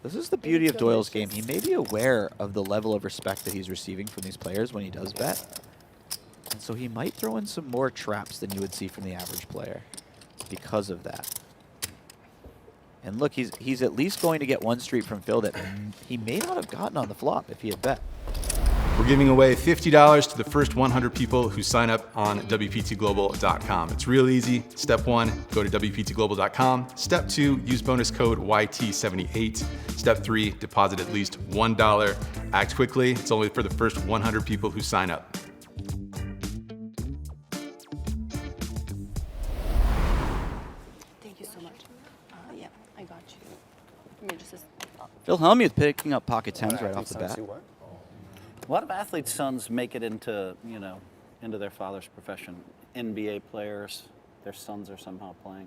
This is the beauty of Doyle's game. He may be aware of the level of respect that he's receiving from these players when he does bet. And so he might throw in some more traps than you would see from the average player because of that. And look, he's at least going to get one street from Phil that he may not have gotten on the flop if he had bet. We're giving away $50 to the first 100 people who sign up on WPTglobal.com. It's real easy. Step 1, go to WPTglobal.com. Step 2, use bonus code YT78. Step 3, deposit at least $1. Act quickly. It's only for the first 100 people who sign up. Thank you so much. Yeah, I got you. Let me just... Phil Hellmuth picking up pocket tens right off the bat. A lot of athletes' sons make it into, you know, into their father's profession. NBA players, their sons are somehow playing.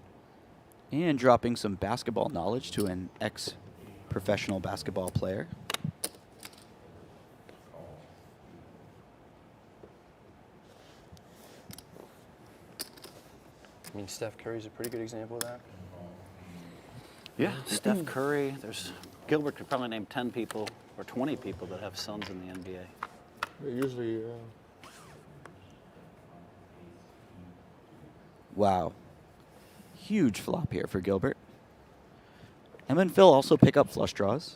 And dropping some basketball knowledge to an ex-professional basketball player. I mean, Steph Curry's a pretty good example of that. Yeah, Steph Curry. There's Gilbert could probably name 10 people or 20 people that have sons in the NBA. Usually, Wow. Huge flop here for Gilbert. Ema and Phil also pick up flush draws.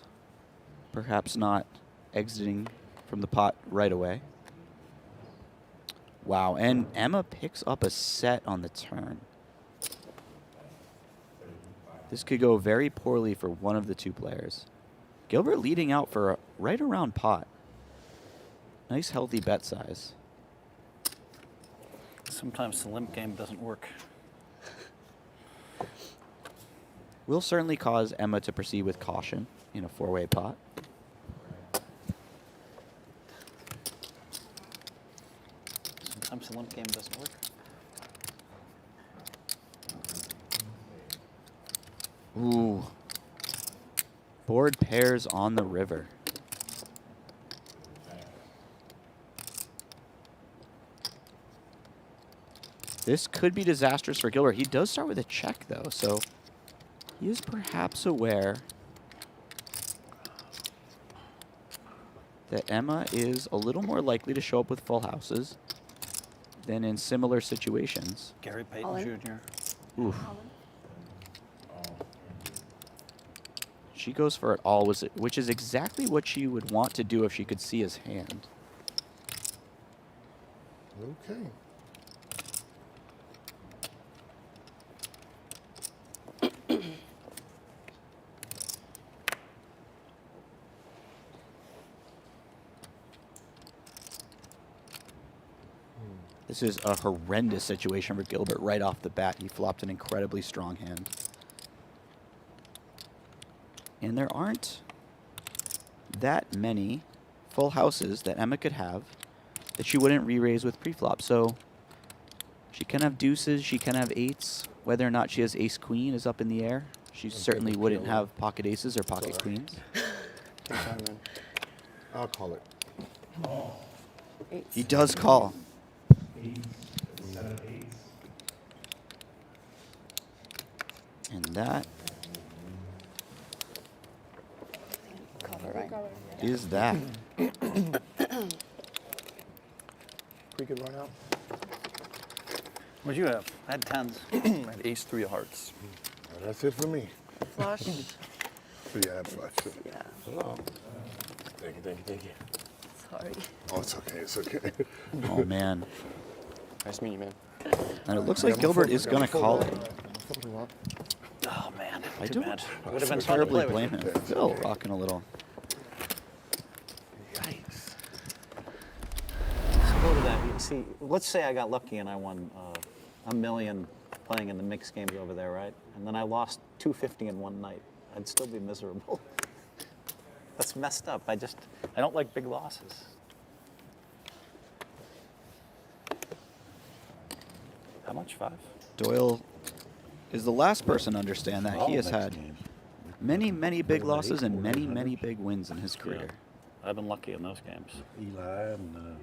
Perhaps not exiting from the pot right away. Wow, and Ema picks up a set on the turn. This could go very poorly for one of the two players. Gilbert leading out for right around pot. Nice healthy bet size. Sometimes the limp game doesn't work. Will certainly cause Ema to proceed with caution in a four-way pot. Sometimes the limp game doesn't work. Ooh. Board pairs on the river. This could be disastrous for Gilbert. He does start with a check, though, so he is perhaps aware that Ema is a little more likely to show up with full houses than in similar situations. Gary Payton Owen? Jr. Oof. She goes for it all, which is exactly what she would want to do if she could see his hand. okay. This is a horrendous situation for Gilbert right off the bat. He flopped an incredibly strong hand. And there aren't that many full houses that Ema could have that she wouldn't re-raise with pre-flop. So she can have deuces, she can have eights. Whether or not she has ace-queen is up in the air. She certainly wouldn't have pocket aces or pocket queens. Take time, man. I'll call it. He does call. And that Cover, right? is that. Pretty good run out. What'd you have? I had tens. I had ace 3 of hearts. Well, that's it for me. Flush. Yeah, I had flush. Yeah, Oh. Thank you, thank you, thank you. sorry. Oh, it's okay, it's okay. Oh, man. Nice meeting you, man. And it looks like Gilbert is going to call it. Oh man, I too don't bad. Would have been fun to terribly play with blame you. him. Phil rocking a little. Yikes. So go to that. You see, let's say I got lucky and I won $1 million playing in the mixed games over there, right? And then I lost $250 in one night. I'd still be miserable. That's messed up. I don't like big losses. How much? 5? Doyle is the last person to understand that. He has had many, many big losses and many, many big wins in his career. I've been lucky in those games. Eli and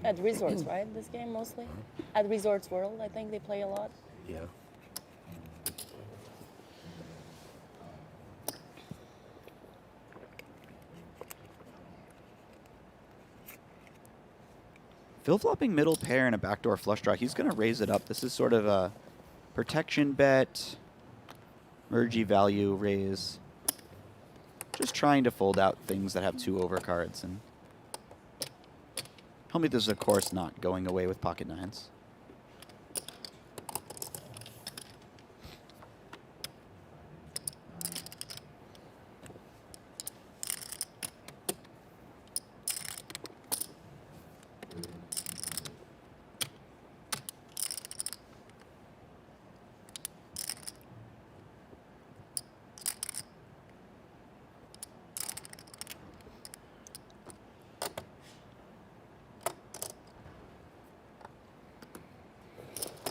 At resorts, right? This game mostly? At Resorts World, I think they play a lot. yeah. Phil flopping middle pair and a backdoor flush draw. He's going to raise it up. This is sort of a protection bet, mergey value raise. Just trying to fold out things that have 2 overcards. And Hellmuth is, of course, not going away with pocket 9s.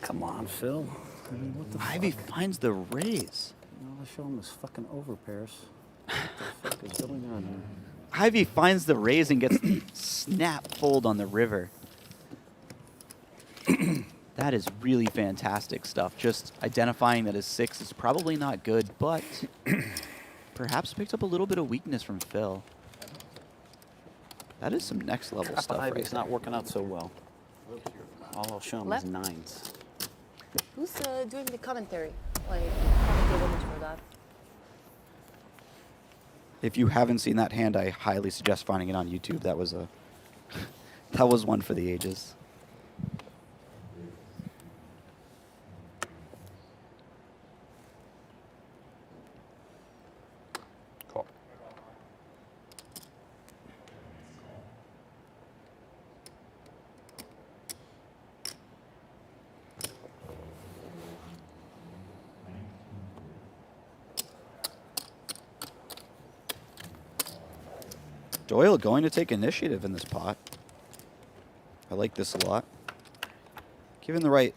Come on, Phil. I mean, what the Ivey fuck? finds the raise. All I show him is fucking overpairs. What the fuck is going on here? Ivey finds the raise and gets the snap fold on the river. That is really fantastic stuff. Just identifying that his 6 is probably not good, but perhaps picked up a little bit of weakness from Phil. That is some next level stuff right Ivey's there. not working out so well. All I'll show him Left? is 9s. Who's doing the commentary? Like, comment the image for that. If you haven't seen that hand, I highly suggest finding it on YouTube. That was that was one for the ages. Call. Doyle going to take initiative in this pot. I like this a lot. Given the right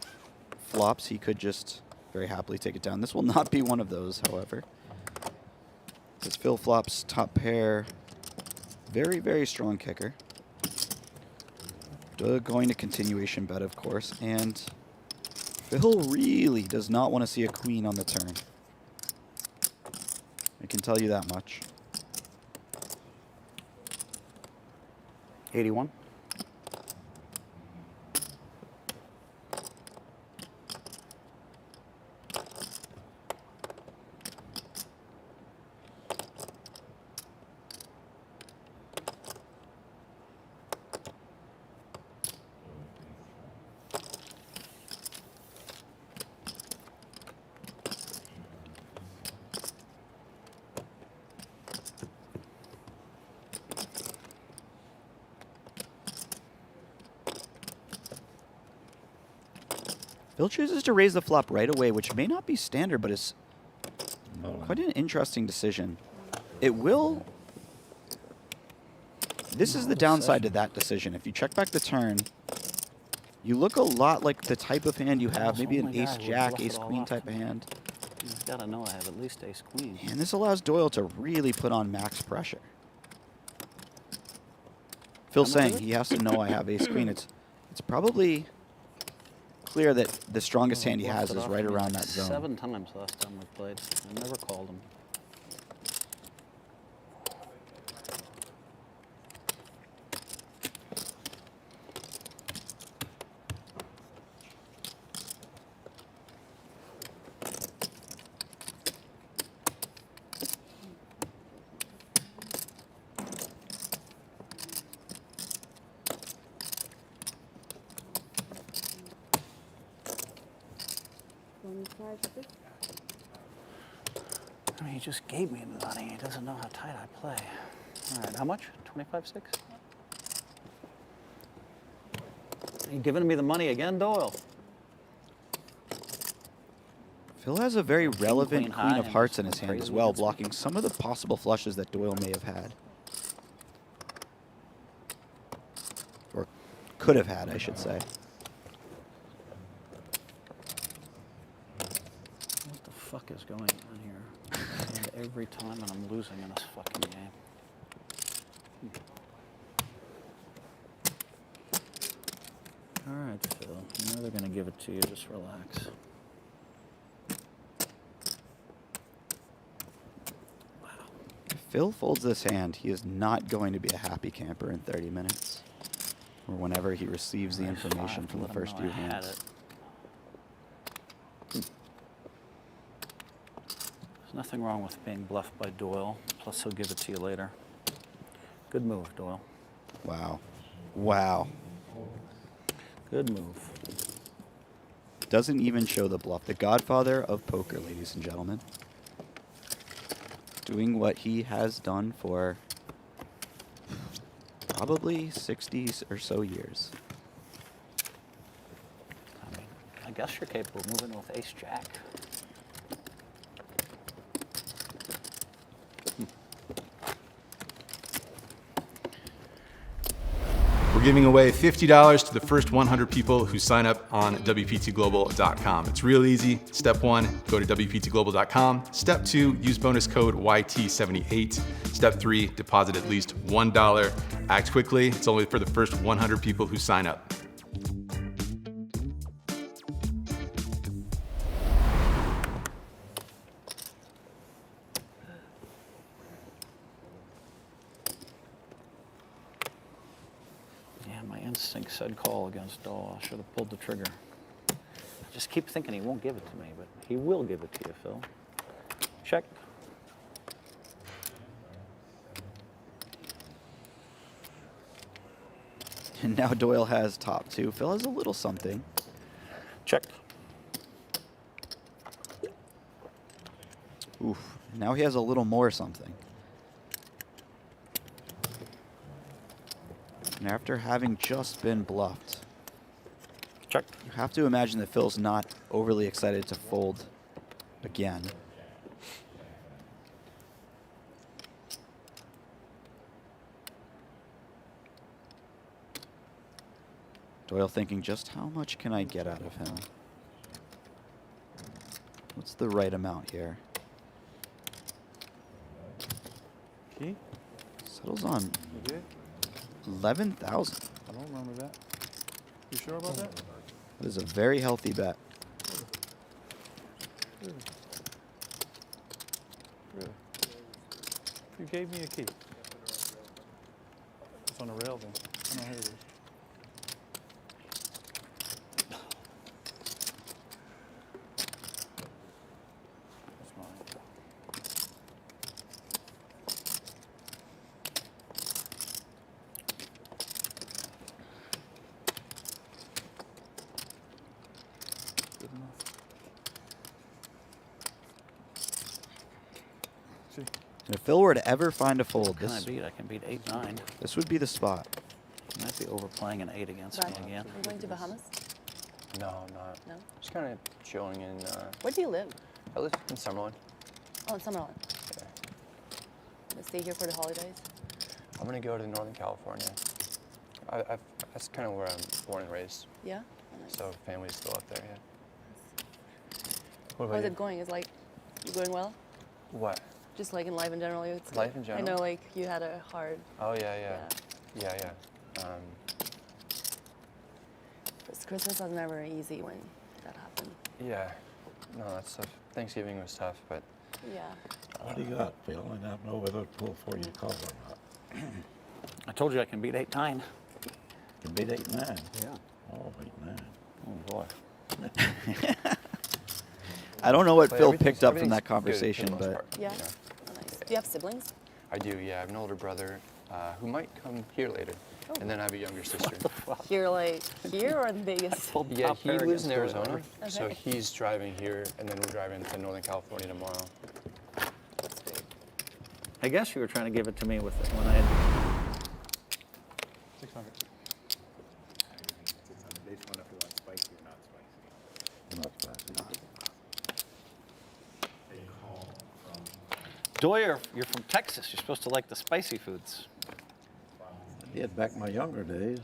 flops, he could just very happily take it down. This will not be one of those, however. As Phil flops top pair, very, very strong kicker. Doyle going to continuation bet, of course, and Phil really does not want to see a queen on the turn. I can tell you that much. 81. Phil chooses to raise the flop right away, which may not be standard, but is quite an interesting decision. It will... This is the downside to that decision. If you check back the turn, you look a lot like the type of hand you have, maybe Oh an my God, we ace-jack, bluffed it all ace-queen off. type of hand. You've got to know I have at least ace-queen. And this allows Doyle to really put on max pressure. Phil's How much is saying it? he has to know I have ace-queen. It's probably clear that the strongest hand he Bluffed has it is off right me around like that zone. 7 times last time we played. I never called him. I mean, he just gave me the money. He doesn't know how tight I play. All right, how much? 25-6? Are you giving me the money again, Doyle? Phil has a very relevant queen queen high of and hearts in his hand crazy as well, against me. blocking some of the possible flushes that Doyle may have had. Or could have had, I should say. What the fuck is going on here? And every time and I'm losing in this fucking game. All right, Phil. You know they're going to give it to you. Just relax. If Phil folds this hand, he is not going to be a happy camper in 30 minutes. or whenever he receives the information from the first few hands. There's nothing wrong with being bluffed by Doyle. Plus, he'll give it to you later. Good move, Doyle. Wow. Wow. Good move. Doesn't even show the bluff. The godfather of poker, ladies and gentlemen. Doing what he has done for probably 60 or so years. I mean, I guess you're capable of moving with ace-jack. We're giving away $50 to the first 100 people who sign up on WPTglobal.com. It's real easy. Step 1, go to WPTglobal.com. Step 2, use bonus code YT78. Step 3, deposit at least $1. Act quickly. It's only for the first 100 people who sign up. Instinct said call against Doyle. I should have pulled the trigger. I just keep thinking he won't give it to me, but he will give it to you, Phil. Check. And now Doyle has top 2. Phil has a little something. Check. Oof. Now he has a little more something. And after having just been bluffed, Check. you have to imagine that Phil's not overly excited to fold again. Doyle thinking, just how much can I get out of him? What's the right amount here? Key? Settles on You did? 11,000. I don't remember that. You sure about that? That is a very healthy bet. Really? Really? You gave me a key. It's on the rail then. I know, here it is. That's mine. Good enough. See? And if Phil were to ever find a fold, Can I this, beat? I can beat 8-9. this would be the spot. You might be overplaying an 8 against me again. Are you going to Bahamas? No, I'm not. No? Just kind of chilling in. Where do you live? I live in Summerlin. Oh, in Summerlin. Yeah. Gonna stay here for the holidays? I'm gonna go to Northern California. That's kind of where I'm born and raised. Yeah? Oh, nice. So family's still up there. Yeah. What How's about you? it going? Is like, you going well? What? Just like in life in general? It's Life in general? I know like you had a hard, Oh yeah. Christmas was never easy when that happened. Yeah. No, that's tough. Thanksgiving was tough, but Yeah. What do you got, Phil? I don't know whether to pull for you call or not. I told you I can beat 8-9. You beat 8-9. Yeah. Oh, 8-9. Oh boy. I don't know what but Phil everything's- picked up from everything's that good for the conversation, most but part, Yeah? you know. Oh, nice. Do you have siblings? I do. Yeah, I have an older brother who might come here later, and then I have a younger sister. Here, like, here or in Vegas? Pulled the Yeah, top he pair lives in against Doyle. Arizona, so Okay. he's driving here, and then we're driving to Northern California tomorrow. That's great. I guess you were trying to give it to me with it when I had. 600. They just want to know if you want spicy or not spicy. Not spicy. Doyle, you're from Texas. You're supposed to like the spicy foods. I did back in my younger days.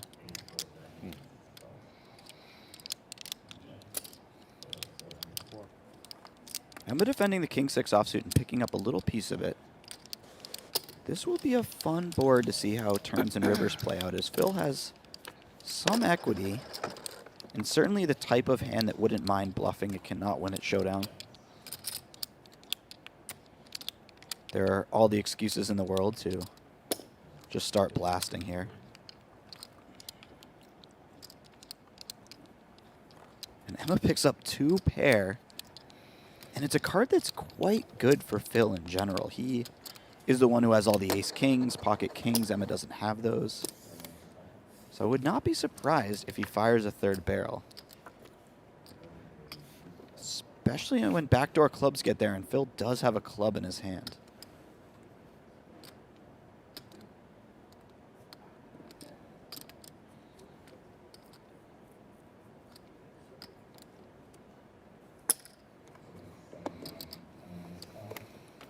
Emma defending the king-6 offsuit and picking up a little piece of it. This will be a fun board to see how turns and rivers play out, as Phil has some equity, and certainly the type of hand that wouldn't mind bluffing. It cannot win at showdown. There are all the excuses in the world to just start blasting here. And Ema picks up 2 pair. And it's a card that's quite good for Phil in general. He is the one who has all the ace kings, pocket kings. Ema doesn't have those. So I would not be surprised if he fires a 3rd barrel. Especially when backdoor clubs get there and Phil does have a club in his hand.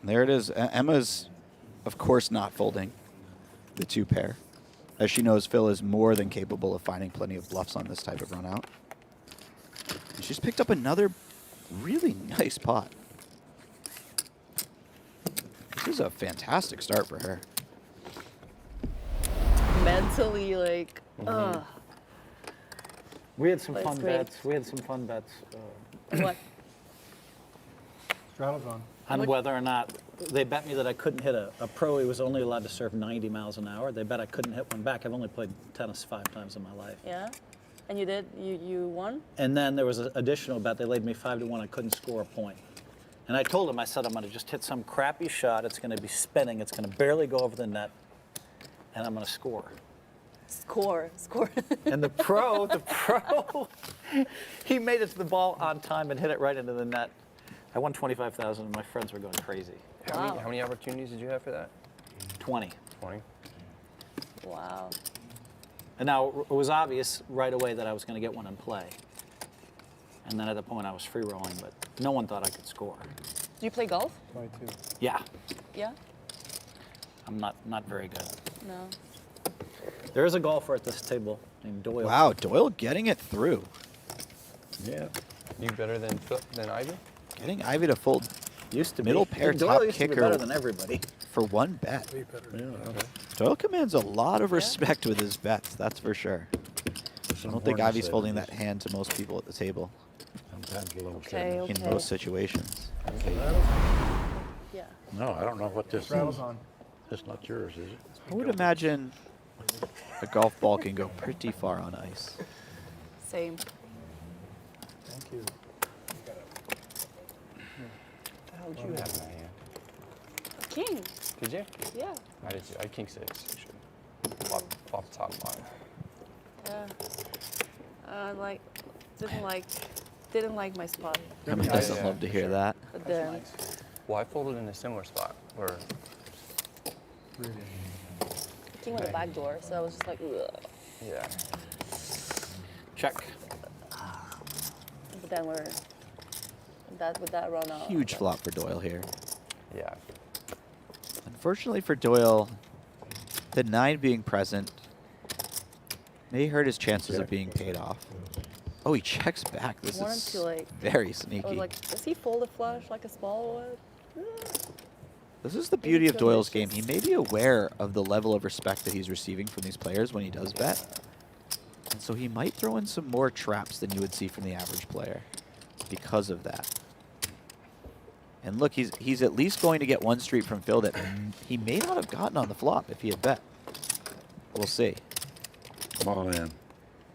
There it is. Emma's, of course, not folding the 2 pair, as she knows Phil is more than capable of finding plenty of bluffs on this type of run out. And she's picked up another really nice pot. This is a fantastic start for her. Mentally, like, We had some That's fun great. bets. We had some fun bets what? Straddle's on. on whether or not they bet me that I couldn't hit a pro. He was only allowed to serve 90 miles an hour. They bet I couldn't hit one back. I've only played tennis 5 times in my life. Yeah? And you did? You won? And then there was an additional bet. They laid me 5-1. I couldn't score a point. And I told him, I said, I'm going to just hit some crappy shot. It's going to be spinning. It's going to barely go over the net. And I'm going to score. Score. And the pro, he made it to the ball on time and hit it right into the net. I won 25,000 and my friends were going crazy. Wow. How many opportunities did you have for that? 20. 20. Wow. And now it was obvious right away that I was going to get one in play. And then at the point I was free rolling, but no one thought I could score. Do you play golf? 22. Yeah, Yeah? I'm not very good. No. There is a golfer at this table named Doyle. Wow, Doyle getting it through. Yeah. You better than Ivey? Getting Ivy to fold Used to middle be. pair Doyle top used to be kicker better than everybody. for 1 bet. Yeah. Doyle commands a lot of respect with his bets, that's for sure. I don't think Ivy's folding that hand to most people at the table Sometimes a little Okay, thin. in most situations. Yeah. No, I don't know what this Straddle's is. on. It's not yours, is it? I would imagine a golf ball can go pretty far on ice. Same. Thank you. How did you have that hand? King. Did you? Yeah. I did too. I had king 6. Actually. Flop top 5. Yeah. Didn't like my spot. Emma Yeah, doesn't yeah, love to for hear sure. that. But then Well, I folded in a similar spot where, King went the back door, so I was just like, ugh. yeah. Check. But then with that run out. Huge flop for Doyle here. Yeah. Unfortunately for Doyle, the 9 being present may hurt his chances of being paid off. Oh, he checks back. This Wanted is to, like- very I sneaky. was like, does he fold a flush like a small one? This is the beauty of Doyle's game. He may be aware of the level of respect that he's receiving from these players when he does bet. And so he might throw in some more traps than you would see from the average player because of that. And look, he's at least going to get 1 street from Phil that he may not have gotten on the flop if he had bet. We'll see. Come on in.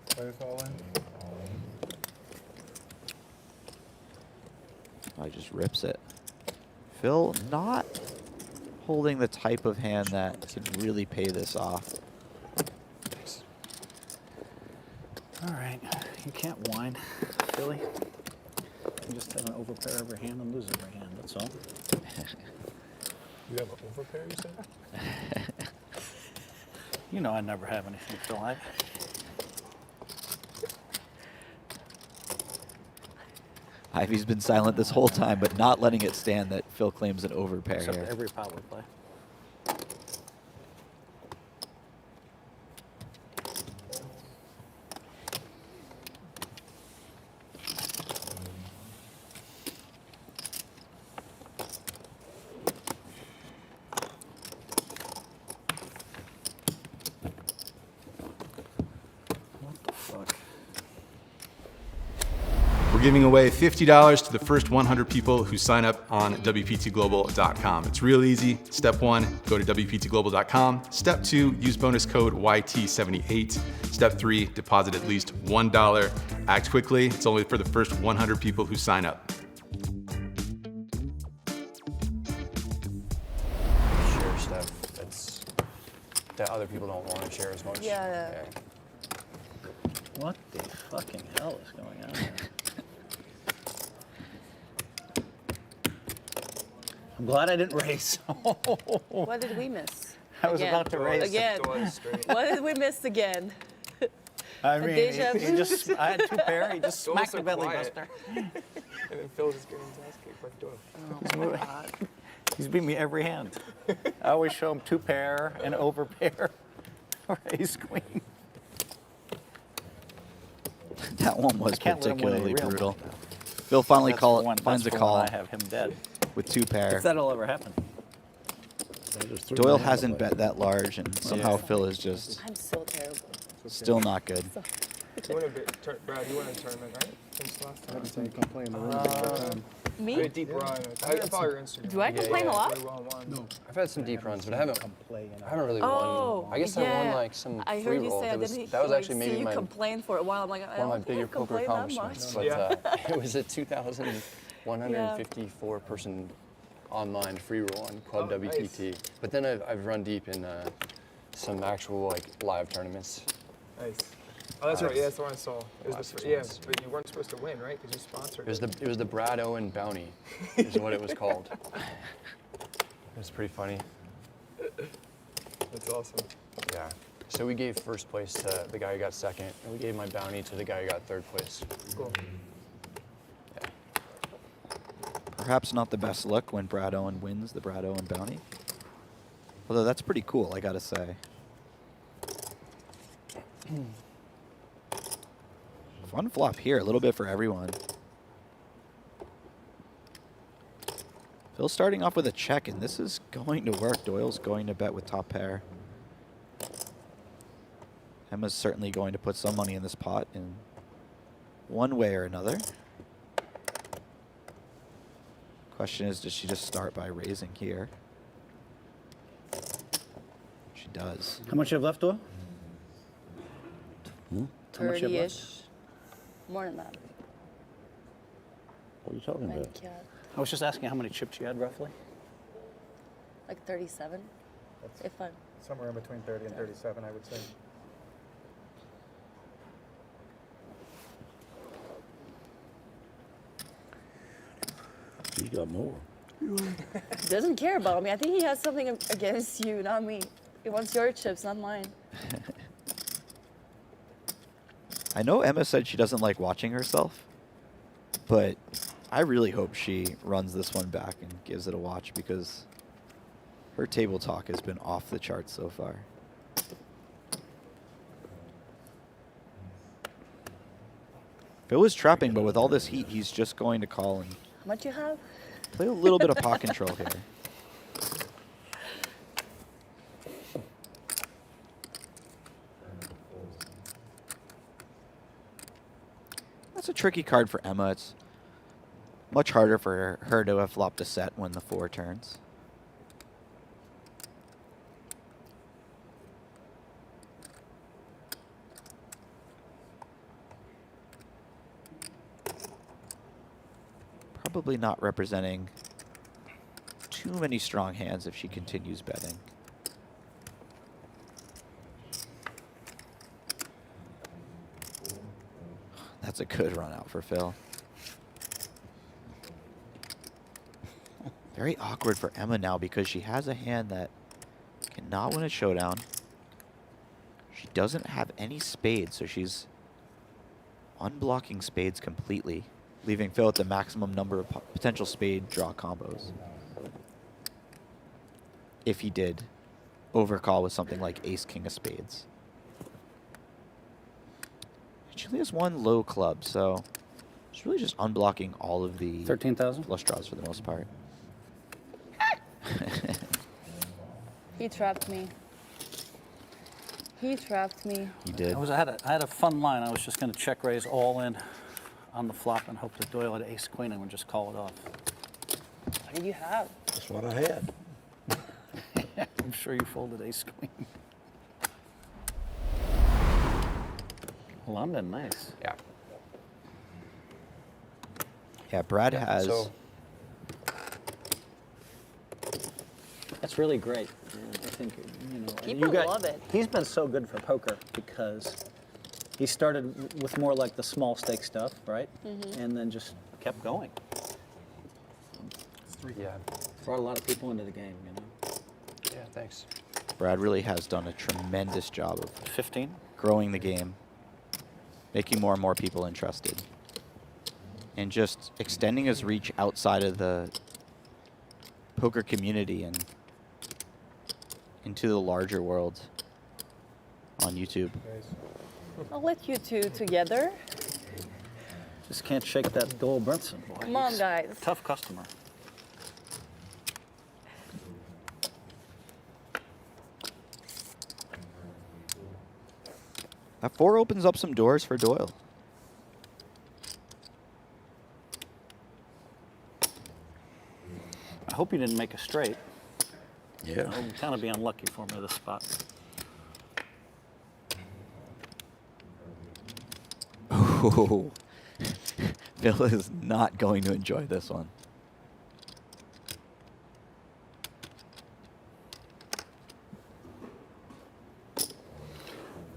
Play us all in. I just rips it. Phil not holding the type of hand that could really pay this off. All right, you can't whine, Billy. You just have an overpair every hand and lose every hand, that's all. You have an overpair, you said? You know I never have anything, Phil. Ivy's been silent this whole time, but not letting it stand that Phil claims an overpair Except here. every pot we play. giving away $50 to the first 100 people who sign up on WPTglobal.com. It's real easy. Step 1, go to WPTglobal.com. Step 2, use bonus code YT78. Step 3, deposit at least $1. Act quickly. It's only for the first 100 people who sign up. Share stuff that other people don't want to share as much. Yeah. What the fucking hell is going on here? I'm glad I didn't race. What did we miss? I was Again. about to race. Again. What did we miss again? I mean, deja he vu. just, I had 2 pair. He just Doyle's smacked so the belly quiet. buster. And then Phil's just getting his ass kicked like Doyle. He's beat me every hand. I always show him 2 pair and over pair or ace queen. That one was Can't let him win particularly any real brutal. money, Phil finally That's the one- finds a that's the call one I have him dead. with 2 pair. If that'll ever happen. I just threw Doyle my hand hasn't up bet that large, and somehow Phil is just I'm so terrible. still not good. You won a bit, Brad, you won a tournament, right? Since last time. Every time you complain in the room, every time. You Me? had a deep run. I follow your Instagram. Do I complain a lot? Really well won. No. I've had some deep runs, but I haven't really Oh, won. I guess I yeah. won like some I free heard you roll. say I That was, didn't that was like, actually see maybe you my complain for a while. I'm like, I one of my don't think bigger I poker complain that accomplishments. much. But it was a 2,154 person online free roll on Club Oh, WPT. nice. But then I've run deep in some actual like live tournaments. Nice. Oh, that's right. Yeah, that's the one I saw. It was Last 6 yeah, months. but you weren't supposed to win, right? Because you sponsored It was the Brad Owen bounty, is what it was called. It was pretty funny. That's awesome. Yeah. So we gave first place to the guy who got second, and we gave my bounty to the guy who got third place. Cool. Yeah. Perhaps not the best look when Brad Owen wins the Brad Owen bounty. Although that's pretty cool, I gotta say. Fun flop here, a little bit for everyone. Phil's starting off with a check, and this is going to work. Doyle's going to bet with top pair. Emma's certainly going to put some money in this pot in one way or another. Question is, does she just start by raising here? She does. How much you have left, Doyle? How much you have left? 30-ish. More than that. What are you talking My about? God. I was just asking how many chips you had roughly. Like 37, if I'm. Somewhere in between 30 and 37, I would say. You got more. Doesn't care about me. I think he has something against you, not me. He wants your chips, not mine. I know Emma said she doesn't like watching herself, but I really hope she runs this one back and gives it a watch because her table talk has been off the charts so far. Phil was trapping, but with all this heat, he's just going to call and How much you have? play a little bit of pot control here. That's a tricky card for Emma. It's much harder for her to have flopped a set when the 4 turns. Probably not representing too many strong hands if she continues betting. That's a good run out for Phil. Very awkward for Emma now because she has a hand that cannot win a showdown. She doesn't have any spades, so she's unblocking spades completely, leaving Phil at the maximum number of potential spade draw combos. If he did overcall with something like ace king of spades. She only has 1 low club, so she's really just unblocking all of the 13,000? flush draws for the most part. He trapped me. He trapped me. He did. I had a fun line. I was just going to check raise all in on the flop and hope that Doyle had ace queen and would just call it off. What did you have? That's what I had. I'm sure you folded ace queen. London, nice. Yeah. Yeah, Brad has. So That's really great. I think, People love it. He's been so good for poker because he started with more like the small stake stuff, right? And then just kept going. yeah. Brought a lot of people into the game, Yeah. Thanks. Brad really has done a tremendous job of 15? growing the game, making more and more people interested, and just extending his reach outside of the poker community and into the larger world on YouTube. I'll let you two together. Just can't shake that Doyle Brunson, boy. Come on, He's guys. a tough customer. That 4 opens up some doors for Doyle. I hope you didn't make a straight. Yeah. It would kind of be unlucky for me, this spot. Oh, Phil is not going to enjoy this one.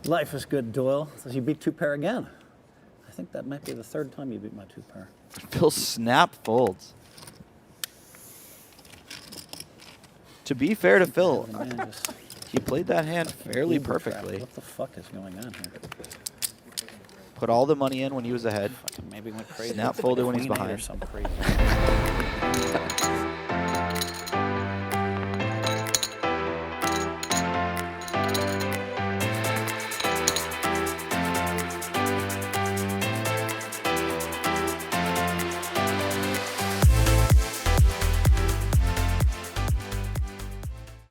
Life is good, Doyle. Says you beat 2-pair again. I think that might be the 3rd time you beat my 2-pair. Phil snap folds. To be fair to Phil, Man, just he played that hand fairly uber trap. perfectly. What the fuck is going on here? Put all the money in when he was ahead. Fucking maybe went crazy. Snap folded when he's Queen eight or behind. something crazy.